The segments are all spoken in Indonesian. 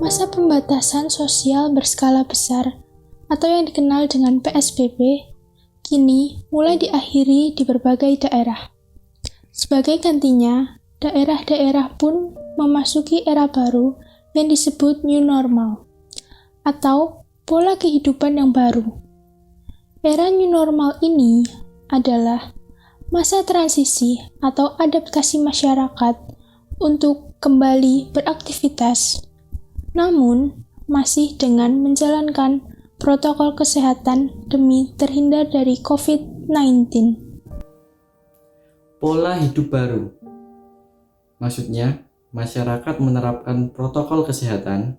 Masa pembatasan sosial berskala besar atau yang dikenal dengan PSBB kini mulai diakhiri di berbagai daerah. Sebagai gantinya, daerah-daerah pun memasuki era baru yang disebut new normal atau pola kehidupan yang baru. Era new normal ini adalah masa transisi atau adaptasi masyarakat untuk kembali beraktivitas, namun masih dengan menjalankan protokol kesehatan demi terhindar dari COVID-19. Pola hidup baru. Maksudnya, masyarakat menerapkan protokol kesehatan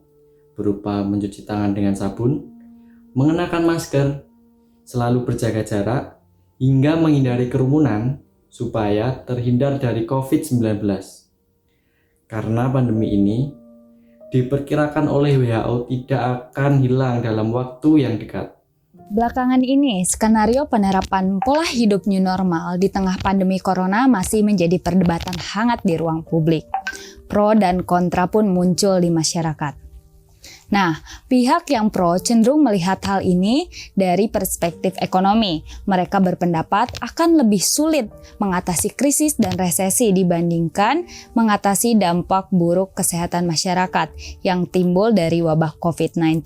berupa mencuci tangan dengan sabun, mengenakan masker, selalu berjaga jarak, hingga menghindari kerumunan supaya terhindar dari COVID-19. Karena pandemi ini diperkirakan oleh WHO tidak akan hilang dalam waktu yang dekat. Belakangan ini, skenario penerapan pola hidup new normal di tengah pandemi corona masih menjadi perdebatan hangat di ruang publik. Pro dan kontra pun muncul di masyarakat. Nah, pihak yang pro cenderung melihat hal ini dari perspektif ekonomi. Mereka berpendapat akan lebih sulit mengatasi krisis dan resesi dibandingkan mengatasi dampak buruk kesehatan masyarakat yang timbul dari wabah COVID-19.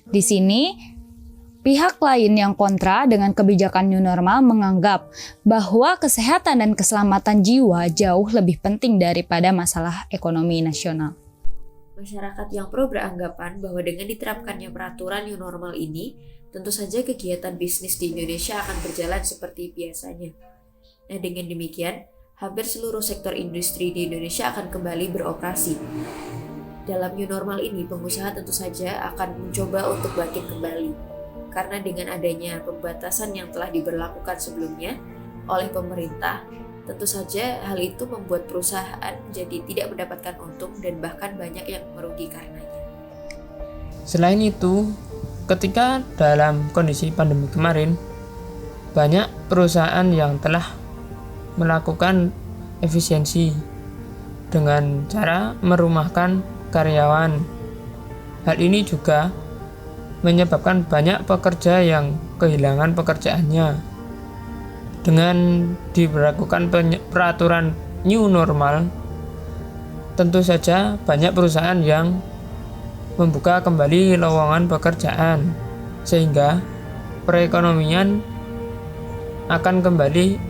Di sini, pihak lain yang kontra dengan kebijakan new normal menganggap bahwa kesehatan dan keselamatan jiwa jauh lebih penting daripada masalah ekonomi nasional. Masyarakat yang pro beranggapan bahwa dengan diterapkannya peraturan new normal ini, tentu saja kegiatan bisnis di Indonesia akan berjalan seperti biasanya. Nah, dengan demikian, hampir seluruh sektor industri di Indonesia akan kembali beroperasi. Dalam new normal ini, pengusaha tentu saja akan mencoba untuk bangkit kembali. Karena dengan adanya pembatasan yang telah diberlakukan sebelumnya oleh pemerintah, tentu saja hal itu membuat perusahaan jadi tidak mendapatkan untung dan bahkan banyak yang merugi karenanya. Selain itu, ketika dalam kondisi pandemi kemarin, banyak perusahaan yang telah melakukan efisiensi dengan cara merumahkan karyawan. Hal ini juga menyebabkan banyak pekerja yang kehilangan pekerjaannya. Dengan diberlakukan peraturan new normal, tentu saja banyak perusahaan yang membuka kembali lowongan pekerjaan, sehingga perekonomian akan kembali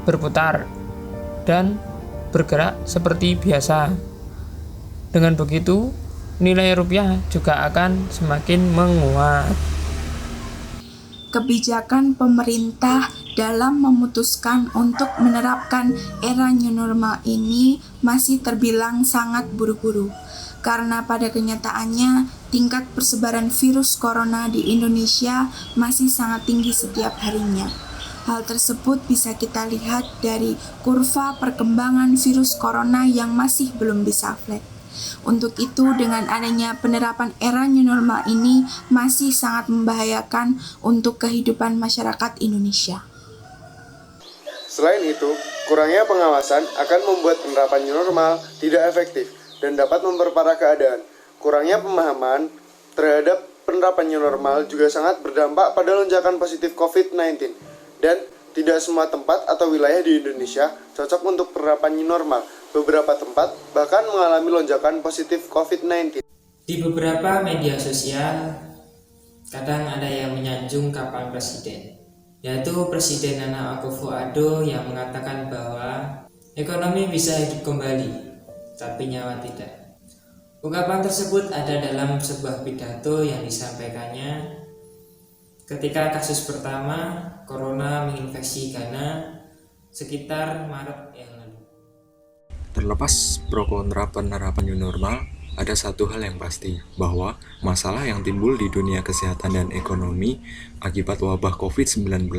berputar dan bergerak seperti biasa. Dengan begitu, nilai rupiah juga akan semakin menguat. Kebijakan pemerintah dalam memutuskan untuk menerapkan era new normal ini masih terbilang sangat buru-buru, karena pada kenyataannya tingkat persebaran virus corona di Indonesia masih sangat tinggi setiap harinya. Hal tersebut bisa kita lihat dari kurva perkembangan virus corona yang masih belum bisa flat. Untuk itu, dengan adanya penerapan era new normal ini masih sangat membahayakan untuk kehidupan masyarakat Indonesia. Selain itu, kurangnya pengawasan akan membuat penerapan new normal tidak efektif dan dapat memperparah keadaan. Kurangnya pemahaman terhadap penerapan new normal juga sangat berdampak pada lonjakan positif COVID-19 dan tidak semua tempat atau wilayah di Indonesia cocok untuk penerapan new normal. Beberapa tempat bahkan mengalami lonjakan positif COVID-19. Di beberapa media sosial, kadang ada yang menyanjung kapal presiden, yaitu Presiden Nana Akufo-Addo yang mengatakan bahwa ekonomi bisa hidup kembali, tapi nyawa tidak. Ungkapan tersebut ada dalam sebuah pidato yang disampaikannya ketika kasus pertama corona menginfeksi Ghana sekitar Maret yang lalu. Terlepas pro kontra penerapan new normal, ada satu hal yang pasti, bahwa masalah yang timbul di dunia kesehatan dan ekonomi akibat wabah COVID-19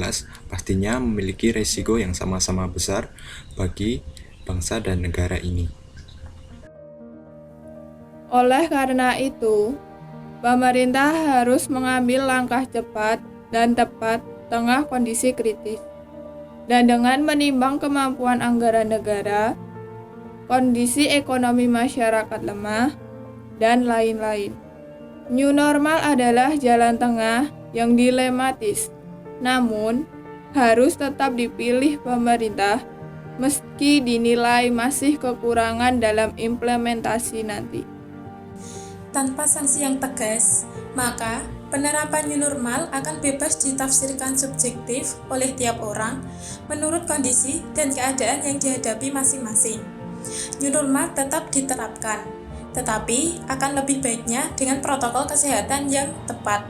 pastinya memiliki resiko yang sama-sama besar bagi bangsa dan negara ini. Oleh karena itu, pemerintah harus mengambil langkah cepat dan tepat tengah kondisi kritis. Dan dengan menimbang kemampuan anggaran negara, kondisi ekonomi masyarakat lemah, dan lain-lain. New normal adalah jalan tengah yang dilematis, namun harus tetap dipilih pemerintah meski dinilai masih kekurangan dalam implementasi nanti. Tanpa sanksi yang tegas, maka penerapan new normal akan bebas ditafsirkan subjektif oleh tiap orang menurut kondisi dan keadaan yang dihadapi masing-masing. New normal tetap diterapkan, tetapi akan lebih baiknya dengan protokol kesehatan yang tepat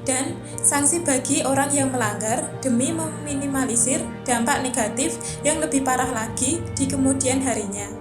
dan sanksi bagi orang yang melanggar demi meminimalisir dampak negatif yang lebih parah lagi di kemudian harinya.